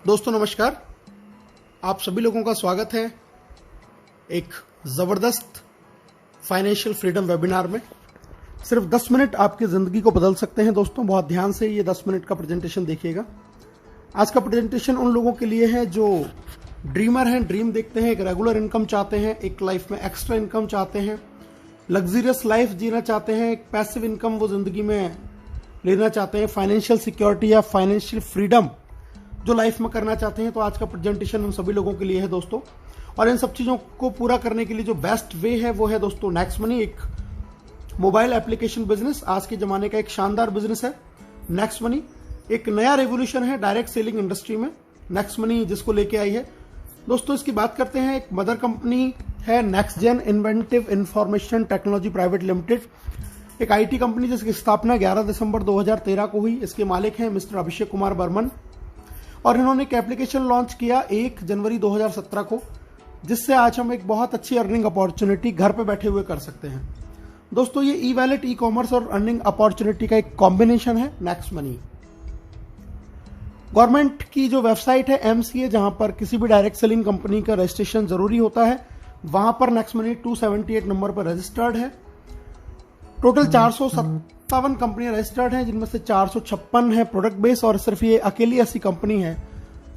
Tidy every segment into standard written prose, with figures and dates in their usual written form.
दोस्तों नमस्कार, आप सभी लोगों का स्वागत है एक ज़बरदस्त फाइनेंशियल फ्रीडम वेबिनार में। सिर्फ 10 मिनट आपकी ज़िंदगी को बदल सकते हैं। दोस्तों बहुत ध्यान से ये 10 मिनट का प्रेजेंटेशन देखिएगा। आज का प्रेजेंटेशन उन लोगों के लिए है जो ड्रीमर हैं, ड्रीम देखते हैं, एक रेगुलर इनकम चाहते हैं, एक लाइफ में एक्स्ट्रा इनकम चाहते हैं, लग्जरियस लाइफ जीना चाहते हैं, एक पैसिव इनकम वो ज़िंदगी में लेना चाहते हैं, फाइनेंशियल सिक्योरिटी या फाइनेंशियल फ्रीडम जो लाइफ में करना चाहते हैं। तो आज का प्रेजेंटेशन उन सभी लोगों के लिए है दोस्तों। और इन सब चीज़ों को पूरा करने के लिए जो बेस्ट वे है वो है दोस्तों नेक्स्ट मनी, एक मोबाइल एप्लीकेशन बिजनेस। आज के ज़माने का एक शानदार बिजनेस है नेक्स्ट मनी। एक नया रेवोल्यूशन है डायरेक्ट सेलिंग इंडस्ट्री में नेक्स्ट मनी जिसको लेके आई है दोस्तों। इसकी बात करते हैं। एक मदर कंपनी है Next Gen Inventive Information Technology Private Limited, एक आईटी कंपनी जिसकी स्थापना 11 दिसंबर 2013 को हुई। इसके मालिक हैं मिस्टर अभिषेक कुमार बर्मन और इन्होंने एक एप्लीकेशन लॉन्च किया 1 जनवरी 2017 को, जिससे आज हम एक बहुत अच्छी अर्निंग अपॉर्चुनिटी घर पे बैठे हुए कर सकते हैं दोस्तों। ये ई वैलेट, ई कॉमर्स और अर्निंग अपॉर्चुनिटी का एक कॉम्बिनेशन है नेक्स्ट मनी। गवर्नमेंट की जो वेबसाइट है MCA, जहां पर किसी भी डायरेक्ट सेलिंग कंपनी का रजिस्ट्रेशन जरूरी होता है, वहां पर नेक्स्ट मनी 278 नंबर पर रजिस्टर्ड है। टोटल 457 कंपनियां रजिस्टर्ड हैं, जिनमें से 456 है प्रोडक्ट बेस और सिर्फ ये अकेली ऐसी कंपनी है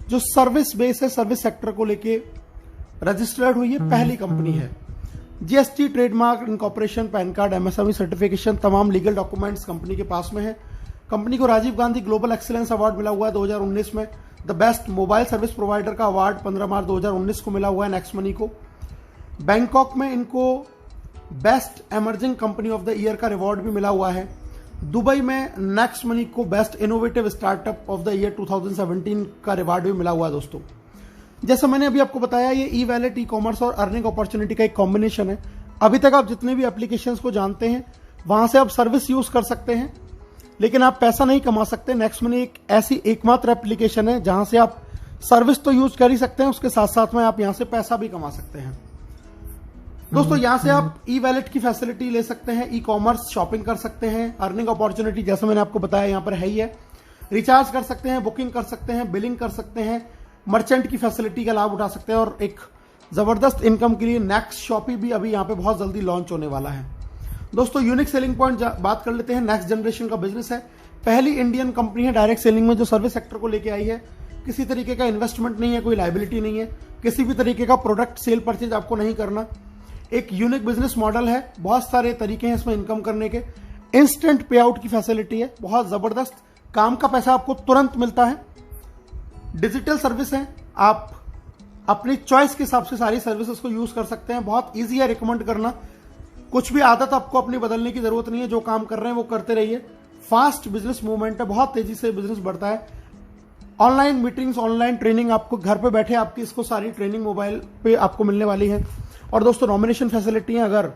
जो सर्विस बेस है, सर्विस सेक्टर को लेके रजिस्टर्ड हुई है, पहली कंपनी है। GST, trademark, incorporation, PAN card, MSME certification, तमाम लीगल डॉक्यूमेंट्स कंपनी के पास में है। कंपनी को Rajiv Gandhi global excellence award मिला हुआ है 2019 में। The best mobile service provider का अवार्ड 15 मार्च 2019 को मिला हुआ है नेक्स्ट मनी को। बैंकॉक में इनको best emerging company of the year का रिवॉर्ड भी मिला हुआ है। दुबई में नेक्स्ट मनी को best innovative startup of the year 2017 का रिवॉर्ड भी मिला हुआ है दोस्तों। जैसा मैंने अभी आपको बताया, ये ई वैलेट, ई कॉमर्स और अर्निंग अपॉर्चुनिटी का एक कॉम्बिनेशन है। अभी तक आप जितने भी एप्लीकेशंस को जानते हैं वहां से आप सर्विस यूज कर सकते हैं, लेकिन आप पैसा नहीं कमा सकते। नेक्स्ट मनी एक ऐसी एकमात्र एप्लीकेशन है जहां से आप सर्विस तो यूज कर ही सकते हैं, उसके साथ साथ में आप यहां से पैसा भी कमा सकते हैं दोस्तों। यहां से आप ई वैलेट की फैसिलिटी ले सकते हैं, ई कॉमर्स शॉपिंग कर सकते हैं, अर्निंग अपॉर्चुनिटी जैसे मैंने आपको बताया यहां पर है ही है, रिचार्ज कर सकते हैं, बुकिंग कर सकते हैं, बिलिंग कर सकते हैं, मर्चेंट की फैसिलिटी का लाभ उठा सकते हैं और एक जबरदस्त इनकम के लिए नेक्स्ट शॉपी भी अभी यहां पे बहुत जल्दी लॉन्च होने वाला है दोस्तों। यूनिक सेलिंग पॉइंट बात कर लेते हैं। नेक्स्ट जनरेशन का बिजनेस है, पहली इंडियन कंपनी है डायरेक्ट सेलिंग में जो सर्विस सेक्टर को लेके आई है। किसी तरीके का इन्वेस्टमेंट नहीं है, कोई लायबिलिटी नहीं है, किसी भी तरीके का प्रोडक्ट सेल परचेज आपको नहीं करना। एक यूनिक बिजनेस मॉडल है, बहुत सारे तरीके हैं इसमें इनकम करने के। इंस्टेंट पे आउट की फैसिलिटी है, बहुत जबरदस्त, काम का पैसा आपको तुरंत मिलता है। डिजिटल सर्विस है, आप अपनी चॉइस के हिसाब से सारी सर्विसेज को यूज कर सकते हैं। बहुत इजी है रिकमेंड करना, कुछ भी आदत आपको अपनी बदलने की जरूरत नहीं है, जो काम कर रहे हैं वो करते रहिए। फास्ट बिजनेस मूवमेंट है, बहुत तेजी से बिजनेस बढ़ता है। ऑनलाइन मीटिंग्स, ऑनलाइन ट्रेनिंग, आपको घर पे बैठे आपकी इसको सारी ट्रेनिंग मोबाइल पे आपको मिलने वाली है। और दोस्तों नॉमिनेशन फैसिलिटी है, अगर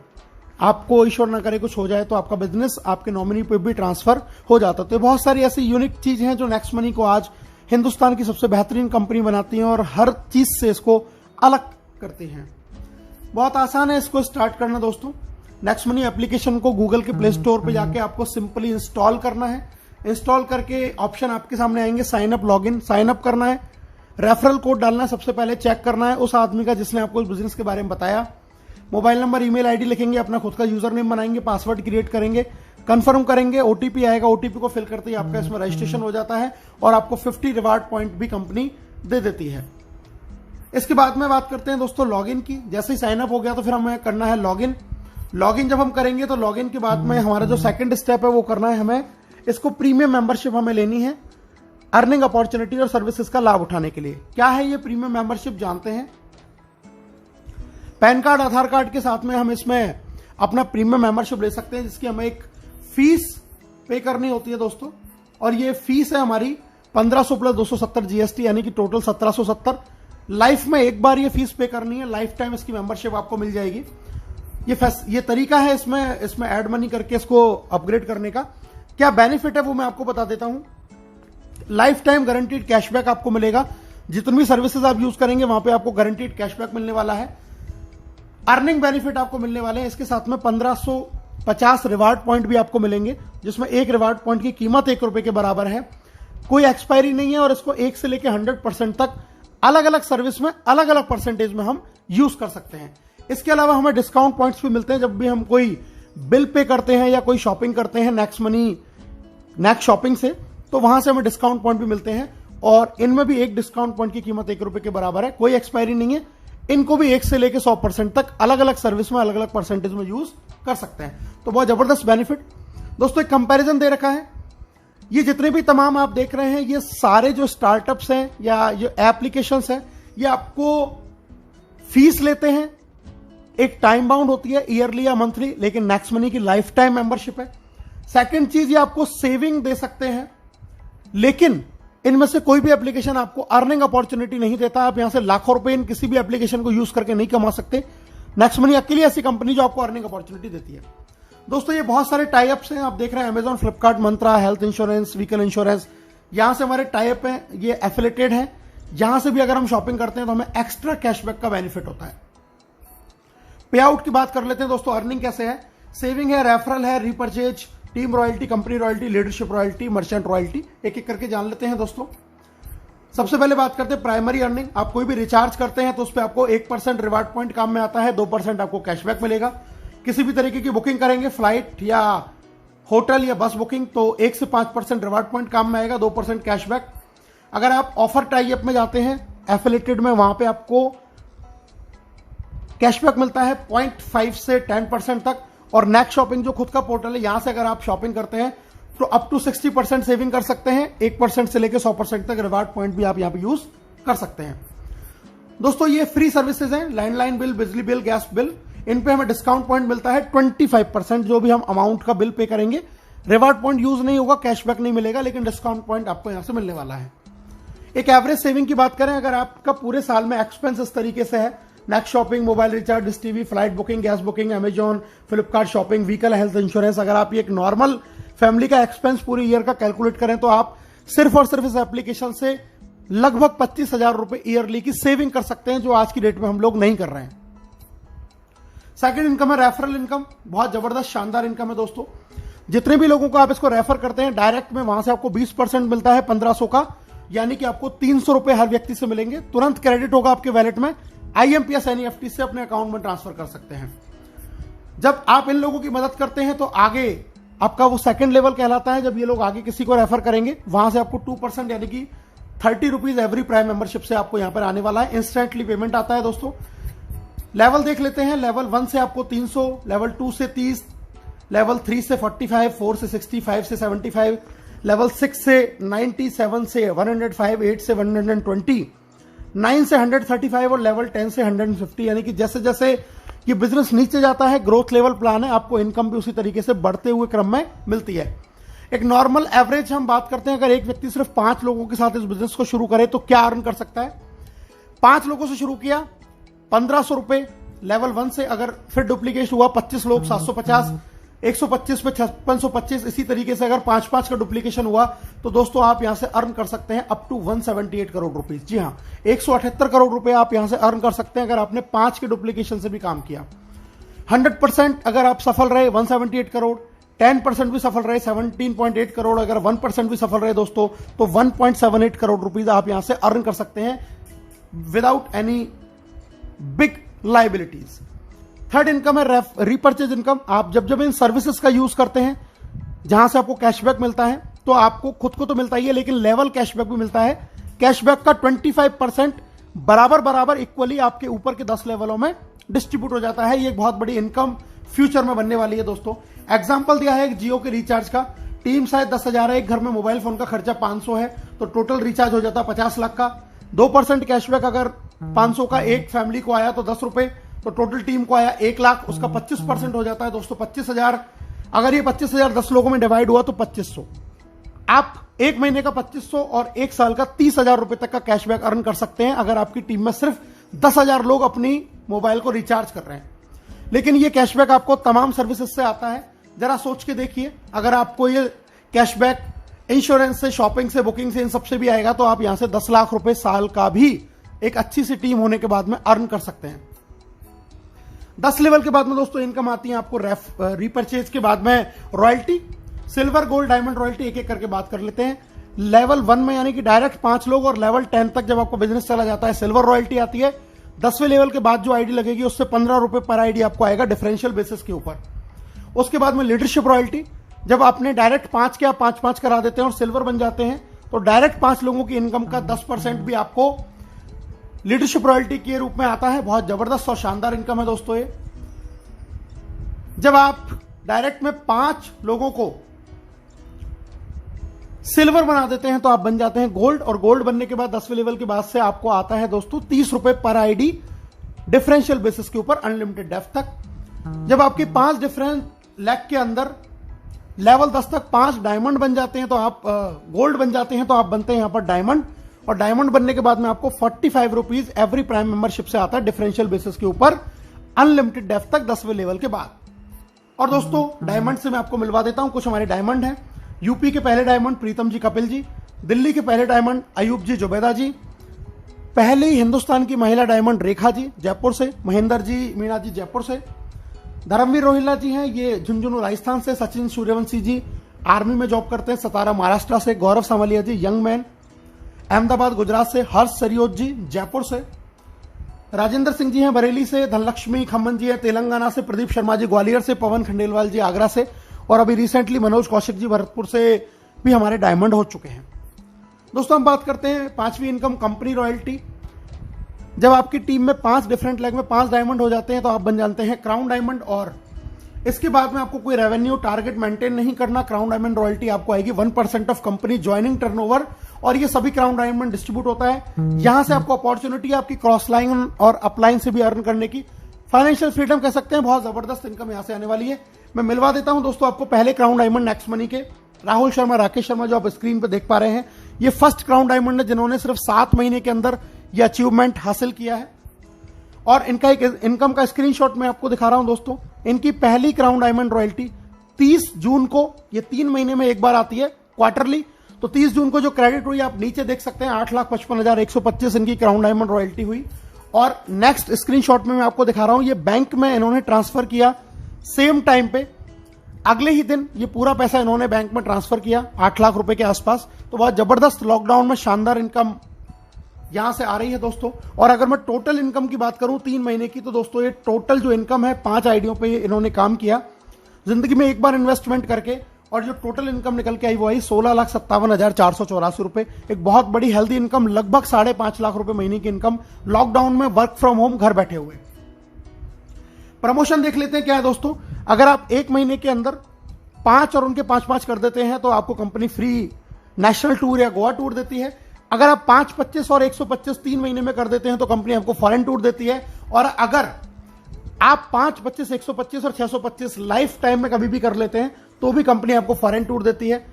आपको ईश्वर ना करे कुछ हो जाए तो आपका बिजनेस आपके नॉमिनी पे भी ट्रांसफर हो जाता है। तो बहुत सारी ऐसी यूनिक चीजें हैं जो नेक्स्ट मनी को आज हिंदुस्तान की सबसे बेहतरीन कंपनी बनाती हैं और हर चीज से इसको अलग करती हैं। बहुत आसान है इसको स्टार्ट करना दोस्तों। नेक्स्ट मनी एप्लीकेशन को गूगल के प्ले स्टोर पे जाके आपको सिंपली इंस्टॉल करना है। इंस्टॉल करके ऑप्शन आपके सामने आएंगे, sign up, login. Sign up करना है, रेफरल कोड डालना है, सबसे पहले चेक करना है उस आदमी का जिसने आपको इस बिजनेस के बारे में बताया। मोबाइल नंबर, ईमेल आईडी लिखेंगे, अपना खुद का यूजर नेम बनाएंगे, पासवर्ड क्रिएट करेंगे, कंफर्म करेंगे, ओटीपी आएगा। ओटीपी को फिल करते ही आपका इसमें रजिस्ट्रेशन हो जाता है और आपको 50 रिवार्ड पॉइंट भी कंपनी दे देती है। इसके बाद में बात करते हैं दोस्तों लॉगिन की। जैसे ही साइन अप हो गया तो फिर हमें करना है लॉगिन। लॉगिन जब हम करेंगे तो लॉगिन के बाद में हमारा जो सेकंड स्टेप है वो करना है हमें इसको प्रीमियम मेंबरशिप हमें लेनी है अर्निंग अपॉर्चुनिटी और सर्विसेज का लाभ उठाने के लिए। क्या है ये प्रीमियम मेंबरशिप जानते हैं। पैन कार्ड, आधार कार्ड के साथ में हम इसमें अपना प्रीमियम मेंबरशिप ले सकते हैं, जिसकी हमें एक फीस पे करनी होती है दोस्तों। और ये फीस है हमारी 1500 प्लस 270 GST, यानी कि टोटल 1770। लाइफ में एक बार ये फीस पे करनी है, लाइफ टाइम इसकी मेंबरशिप आपको मिल जाएगी। ये तरीका है इसमें ऐड मनी करके इसको अपग्रेड करने का। क्या बेनिफिट है वो मैं आपको बता देता हूं। लाइफ टाइम गारंटीड कैशबैक आपको मिलेगा, जितनी भी सर्विसेज आप यूज करेंगे वहां पे आपको गारंटीड कैशबैक मिलने वाला है। अर्निंग बेनिफिट आपको मिलने वाले हैं, इसके साथ में 1550 रिवार्ड पॉइंट भी आपको मिलेंगे, जिसमें एक रिवार्ड पॉइंट की कीमत ₹1 के बराबर है। कोई एक्सपायरी नहीं है और इसको 1 से लेकर 100% तक अलग अलग सर्विस में अलग अलग परसेंटेज में हम यूज कर सकते हैं। इसके अलावा हमें डिस्काउंट पॉइंट्स भी मिलते हैं जब भी हम कोई बिल पे करते हैं या कोई शॉपिंग करते हैं नेक्स्ट शॉपिंग से, तो वहां से हमें डिस्काउंट पॉइंट भी मिलते हैं और इनमें भी एक डिस्काउंट पॉइंट की कीमत 1 रुपए के बराबर है, कोई एक्सपायरी नहीं है। इनको भी 1 से लेकर 100% तक अलग अलग सर्विस में अलग अलग परसेंटेज में यूज कर सकते हैं। तो बहुत जबरदस्त बेनिफिट। दोस्तों एक कंपैरिजन दे रखा है, ये जितने भी तमाम आप देख रहे हैं ये सारे जो स्टार्टअप्स हैं या जो एप्लीकेशंस हैं ये आपको फीस लेते हैं, एक टाइम बाउंड होती है ईयरली या मंथली, लेकिन नेक्स्ट मनी की लाइफ टाइम मेंबरशिप है। सेकंड चीज ये आपको सेविंग दे सकते हैं, लेकिन इनमें से कोई भी एप्लीकेशन आपको अर्निंग अपॉर्चुनिटी नहीं देता। आप यहां से लाखों रुपए इन किसी भी एप्लीकेशन को यूज करके नहीं कमा सकते। नेक्स्ट मनी अकेली ऐसी कंपनी जो आपको अर्निंग अपॉर्चुनिटी देती है। दोस्तों ये बहुत सारे टाई अप्स हैं, आप देख रहे हैं अमेजॉन, फ्लिपकार्ट, मंत्रा, हेल्थ इंश्योरेंस, व्हीकल इंश्योरेंस, यहां से हमारे टाई अप हैं, ये एफिलेटेड हैं। यहां से भी अगर हम शॉपिंग करते हैं तो हमें एक्स्ट्रा कैशबैक का बेनिफिट होता है। पे आउट की बात कर लेते हैं दोस्तों, अर्निंग कैसे है। सेविंग है, रेफरल है, repurchase, team royalty, company royalty, leadership royalty, merchant royalty, एक एक करके जान लेते हैं दोस्तों। सबसे पहले बात करते हैं प्राइमरी अर्निंग। आप कोई भी रिचार्ज करते हैं तो उस पर आपको 1% रिवार्ड पॉइंट काम में आता है, 2% आपको कैशबैक मिलेगा। किसी भी तरीके की बुकिंग करेंगे, फ्लाइट या होटल या बस बुकिंग, तो 1 से 5% रिवार्ड पॉइंट काम में आएगा, 2% कैशबैक। अगर आप ऑफर टाई अप में जाते हैं एफिलेटेड में, वहां पे आपको कैशबैक मिलता है 0.5 से 10% तक। और नेक्स्ट शॉपिंग जो खुद का पोर्टल है, यहां से अगर आप शॉपिंग करते हैं तो अप टू 60% सेविंग कर सकते हैं। 1% से लेकर 100% तक रिवार्ड पॉइंट भी आप यहां पे यूज कर सकते हैं। दोस्तों ये फ्री सर्विसेज हैं, लैंडलाइन बिल, बिजली बिल, गैस बिल, इन पे हमें डिस्काउंट पॉइंट मिलता है 25%। जो भी हम अमाउंट का बिल पे करेंगे, रिवार्ड पॉइंट यूज नहीं होगा, कैशबैक नहीं मिलेगा, लेकिन डिस्काउंट पॉइंट आपको यहां से मिलने वाला है। एक एवरेज सेविंग की बात करें, अगर आपका पूरे साल में एक्सपेंस इस तरीके से है, next shopping, mobile recharge, dish TV, flight booking, gas booking, Amazon, Flipkart shopping, vehicle, health insurance, अगर आप ये एक नॉर्मल फैमिली का एक्सपेंस पूरी ईयर का कैलकुलेट करें तो आप सिर्फ और सिर्फ इस एप्लीकेशन से लगभग 25,000 रुपए ईयरली की सेविंग कर सकते हैं, जो आज की डेट में हम लोग नहीं कर रहे हैं। सेकंड इनकम है रेफरल इनकम, बहुत जबरदस्त शानदार इनकम है दोस्तों। जितने भी लोगों को आप इसको रेफर करते हैं डायरेक्ट में, वहां से आपको 20% मिलता है 1500 का, यानी कि आपको 300 रुपए हर व्यक्ति से मिलेंगे, तुरंत क्रेडिट होगा आपके वैलेट में। IMPS NEFT से अपने अकाउंट में ट्रांसफर कर सकते हैं। जब आप इन लोगों की मदद करते हैं तो आगे आपका वो सेकंड लेवल कहलाता है। जब ये लोग आगे किसी को रेफर करेंगे, वहां से आपको 2% यानी कि 30 रुपीज एवरी प्राइम मेंबरशिप से आपको यहां पर आने वाला है। इंस्टेंटली पेमेंट आता है दोस्तों। लेवल देख लेते हैं, लेवल 1 से आपको 300, लेवल 2 से 30, लेवल 3 से 45, 4 से 60, 5 से 75, लेवल 6 से 90, 7 से 105, 8 से 120, 9 से 135 और लेवल 10 से 150। यानी कि जैसे जैसे ये बिजनेस नीचे जाता है, ग्रोथ लेवल प्लान है, आपको इनकम भी उसी तरीके से बढ़ते हुए क्रम में मिलती है। एक नॉर्मल एवरेज हम बात करते हैं, अगर एक व्यक्ति सिर्फ 5 लोगों के साथ इस बिजनेस को शुरू करे तो क्या अर्न कर सकता है। 5 लोगों से शुरू किया, 1500 रुपए लेवल 1 से, अगर फिर डुप्लीकेट हुआ 25 लोग 750, 125 पे 5625, इसी तरीके से अगर 5-5 का डुप्लीकेशन हुआ तो दोस्तों आप यहां से अर्न कर सकते हैं अप टू 178 करोड़ रुपीस। जी हां, 178 करोड़ रुपए आप यहां से अर्न कर सकते हैं अगर आपने 5 के डुप्लीकेशन से भी काम किया। 100% अगर आप सफल रहे 178 करोड़, 10% भी सफल रहे 17.8 करोड़, अगर 1% भी सफल रहे दोस्तों तो 1.78 करोड़ रुपीस आप यहां से अर्न कर सकते हैं without any big liabilities. Third income है रीपरचेज इनकम। आप जब जब इन सर्विसेज का यूज करते हैं, जहां से आपको कैशबैक मिलता है, तो आपको खुद को तो मिलता ही है, लेकिन लेवल कैशबैक भी मिलता है। कैशबैक का 25% बराबर बराबर इक्वली आपके ऊपर के 10 लेवलों में डिस्ट्रीब्यूट हो जाता है। ये एक बहुत बड़ी इनकम फ्यूचर में बनने वाली है दोस्तों। एग्जाम्पल दिया है जियो के रिचार्ज का, टीम शायद 10,000 है, एक घर में मोबाइल फोन का खर्चा 500 है, तो टोटल रिचार्ज हो जाता 50 लाख का। 2% कैशबैक अगर 500 का एक फैमिली को आया तो 10 रुपए, तो टोटल टीम को आया 1 लाख, उसका 25% हो जाता है दोस्तों 25,000। अगर ये 25,000 10 लोगों में डिवाइड हुआ तो 2500। आप एक महीने का 2500 और एक साल का 30,000 रुपए तक का कैशबैक अर्न कर सकते हैं अगर आपकी टीम में सिर्फ 10,000 लोग अपनी मोबाइल को रिचार्ज कर रहे हैं। लेकिन ये कैशबैक आपको तमाम सर्विसेज से आता है। जरा सोच के देखिए, अगर आपको ये कैशबैक इंश्योरेंस से, शॉपिंग से, बुकिंग से, इन सबसे भी आएगा तो आप यहां से 10 लाख रुपए साल का भी एक अच्छी सी टीम होने के बाद में अर्न कर सकते हैं। 10 लेवल के बाद में दोस्तों इनकम आती है आपको रीपरचेज के बाद में royalty, silver, gold, diamond royalty, एक एक करके बात कर लेते हैं। लेवल 1 में यानी कि डायरेक्ट 5 लोग, और लेवल 10 तक जब आपका बिजनेस चला जाता है सिल्वर रॉयल्टी आती है। 10वें लेवल के बाद जो आईडी लगेगी उससे 15 रुपए पर आईडी आपको आएगा डिफरेंशियल बेसिस के ऊपर। उसके बाद में लीडरशिप रॉयल्टी, जब आपने डायरेक्ट 5 के आप 5-5 करा देते हैं और सिल्वर बन जाते हैं तो डायरेक्ट 5 लोगों की इनकम का 10% भी आपको लीडरशिप रॉयल्टी के रूप में आता है। बहुत जबरदस्त और शानदार इनकम है दोस्तों ये। जब आप डायरेक्ट में 5 लोगों को सिल्वर बना देते हैं तो आप बन जाते हैं गोल्ड, और गोल्ड बनने के बाद 10वें लेवल के बाद से आपको आता है दोस्तों 30 रुपए पर आईडी डिफरेंशियल बेसिस के ऊपर अनलिमिटेड डेप्थ तक। जब आपके 5 डिफरेंट लेग के अंदर लेवल 10 तक 5 डायमंड बन जाते हैं तो आप गोल्ड बन जाते हैं तो आप बनते हैं यहां पर डायमंड, और डायमंड बनने के बाद में आपको 45 रुपीज एवरी प्राइम मेंबरशिप से आता है डिफरेंशियल बेसिस के ऊपर अनलिमिटेड डेप्थ तक 10वें लेवल के बाद। और दोस्तों डायमंड से मैं आपको मिलवा देता हूं कुछ हमारे डायमंड हैं। यूपी के पहले डायमंड प्रीतम जी कपिल जी, दिल्ली के पहले डायमंड अयूब जी जुबैदा जी, पहली हिंदुस्तान की महिला डायमंड रेखा जी जयपुर से, महेंद्र जी मीणा जी जयपुर से, धर्मवीर रोहिल्ला जी हैं ये झुंझुनू राजस्थान से, सचिन सूर्यवंशी जी आर्मी में जॉब करते हैं सतारा महाराष्ट्र से, गौरव सामलिया जी यंग मैन अहमदाबाद गुजरात से, हर्ष सरियोत जी जयपुर से, राजेंद्र सिंह जी हैं बरेली से, धनलक्ष्मी खम्मन जी हैं तेलंगाना से, प्रदीप शर्मा जी ग्वालियर से, पवन खंडेलवाल जी आगरा से, और अभी रिसेंटली मनोज कौशिक जी भरतपुर से भी हमारे डायमंड हो चुके हैं। दोस्तों हम बात करते हैं 5वीं इनकम कंपनी रॉयल्टी। जब आपकी टीम में 5 डिफरेंट लेग में 5 डायमंड हो जाते हैं तो आप बन जाते हैं क्राउन डायमंड, और इसके बाद में आपको कोई रेवेन्यू टारगेट मेंटेन नहीं करना। क्राउन डायमंड रॉयल्टी आपको आएगी 1% ऑफ कंपनी ज्वाइनिंग टर्नओवर, और ये सभी क्राउन डायमंड डिस्ट्रीब्यूट होता है। यहां से आपको अपॉर्चुनिटी है आपकी क्रॉस लाइन और अपलाइन से भी अर्न करने की, फाइनेंशियल फ्रीडम कह सकते हैं। बहुत जबरदस्त इनकम यहां से आने वाली है। मैं मिलवा देता हूं दोस्तों आपको पहले क्राउन डायमंड नेक्स्ट मनी के राहुल शर्मा राकेश शर्मा जो आप स्क्रीन पे देख पा रहे हैं, ये फर्स्ट क्राउन डायमंड है जिन्होंने सिर्फ 7 महीने के अंदर ये अचीवमेंट हासिल किया है। और इनका एक इनकम का स्क्रीनशॉट मैं आपको दिखा रहा हूं दोस्तों। इनकी पहली क्राउन डायमंड रॉयल्टी 30 जून को, ये 3 महीने में एक बार आती है क्वार्टरली, तो 30 जून को जो क्रेडिट हुई आप नीचे देख सकते हैं 8,55,125 इनकी क्राउन डायमंड रॉयल्टी हुई। और नेक्स्ट स्क्रीनशॉट में मैं आपको दिखा रहा हूं ये बैंक में इन्होंने ट्रांसफर किया सेम टाइम पे, अगले ही दिन ये पूरा पैसा इन्होंने बैंक में ट्रांसफर किया 8 लाख रुपए के आसपास। तो बहुत जबरदस्त लॉकडाउन में शानदार इनकम यहां से आ रही है दोस्तों। और अगर मैं टोटल इनकम की बात करूं 3 महीने की, तो दोस्तों ये टोटल जो इनकम है 5 आईडियों पे इन्होंने काम किया जिंदगी में एक बार इन्वेस्टमेंट करके, और जो टोटल इनकम निकल के आई वो आई 16,57,484 रुपए। एक बहुत बड़ी हेल्दी इनकम, लगभग 5.5 लाख रुपए महीने की इनकम लॉकडाउन में वर्क फ्रॉम होम घर बैठे हुए। प्रमोशन देख लेते हैं क्या है दोस्तों। अगर आप 1 महीने के अंदर 5 और उनके 5-5 कर देते हैं तो आपको कंपनी फ्री नेशनल टूर या गोवा टूर देती है। अगर आप 5, 25 और 125 3 महीने में कर देते हैं तो कंपनी आपको फॉरेन टूर देती है। और अगर आप 5, 25, 125 और 625 लाइफ टाइम में कभी भी कर लेते हैं तो भी कंपनी आपको फॉरेन टूर देती है।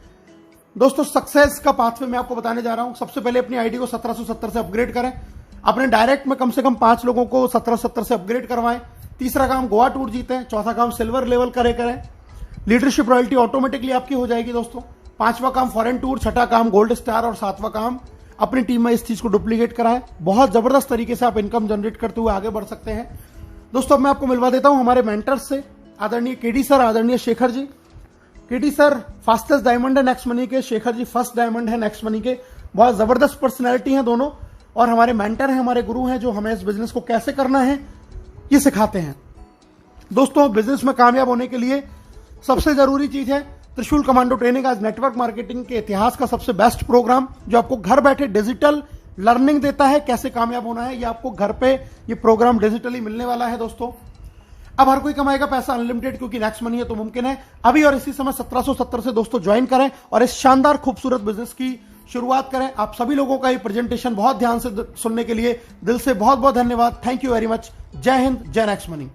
दोस्तों सक्सेस का पाथवे मैं आपको बताने जा रहा हूं। सबसे पहले अपनी आईडी को 1770 से अपग्रेड करें, अपने डायरेक्ट में कम से कम 5 लोगों को 1770 से अपग्रेड करवाएं। तीसरा काम गोवा टूर जीतें। चौथा काम सिल्वर लेवल करें। लीडरशिप रॉयल्टी ऑटोमेटिकली आपकी हो जाएगी दोस्तों। 5वां काम फॉरेन टूर, 6ठा काम गोल्ड स्टार, और 7वां काम अपनी टीम में इस चीज को डुप्लीकेट कराएं। बहुत जबरदस्त तरीके से आप इनकम जनरेट करते हुए आगे बढ़ सकते हैं दोस्तों। मैं आपको मिलवा देता हूं हमारे मेंटर्स से, आदरणीय केडी सर, आदरणीय Shekhar ji. KD sir fastest diamond है नेक्स्ट मनी के, शेखर जी फर्स्ट डायमंड है नेक्स्ट मनी के। बहुत जबरदस्त पर्सनैलिटी है दोनों, और हमारे मेंटर हैं, हमारे गुरु हैं जो हमें इस बिजनेस को कैसे करना है ये सिखाते हैं। दोस्तों बिजनेस में कामयाब होने के लिए सबसे जरूरी चीज है त्रिशूल कमांडो ट्रेनिंग। आज नेटवर्क मार्केटिंग के इतिहास का सबसे बेस्ट प्रोग्राम जो आपको घर बैठे डिजिटल लर्निंग देता है कैसे कामयाब होना है। ये आपको घर पे ये प्रोग्राम डिजिटली मिलने वाला है दोस्तों। अब हर कोई कमाएगा पैसा अनलिमिटेड, क्योंकि नेक्स्ट मनी है तो मुमकिन है। अभी और इसी समय 1770 से दोस्तों ज्वाइन करें और इस शानदार खूबसूरत बिजनेस की शुरुआत करें। आप सभी लोगों का ये प्रेजेंटेशन बहुत ध्यान से सुनने के लिए दिल से बहुत बहुत धन्यवाद। Thank you very much. जय हिंद, जय नेक्स्ट मनी।